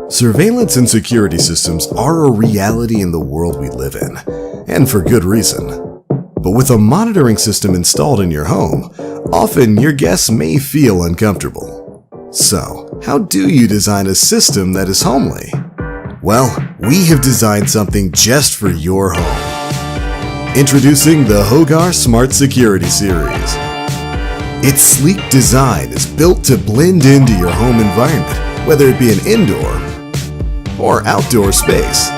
Surveillance and security systems are a reality in the world we live in, and for good reason. But with a monitoring system installed in your home, often your guests may feel uncomfortable. So, how do you design a system that is homely? Well, we have designed something just for your home. Introducing the Hogar Smart Security Series. Its sleek design is built to blend into your home environment, whether it be an indoor or outdoor space.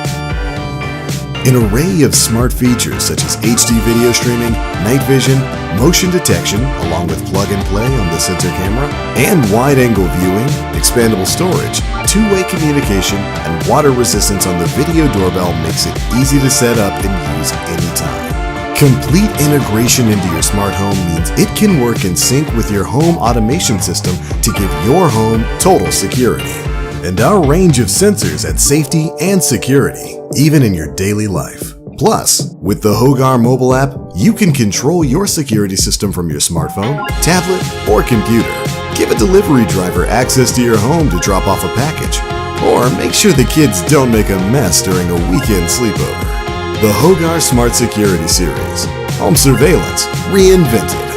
An array of smart features such as HD video streaming, night vision, motion detection along with plug and play on the sensor camera, and wide-angle viewing, expandable storage, two-way communication, and water resistance on the video doorbell makes it easy to set up and use anytime. Complete integration into your smart home means it can work in sync with your home automation system to give your home total security. And our range of sensors add safety and security, even in your daily life. Plus, with the Hogar mobile app, you can control your security system from your smartphone, tablet, or computer. Give a delivery driver access to your home to drop off a package, or make sure the kids don't make a mess during a weekend sleepover. The Hogar Smart Security Series. Home surveillance reinvented.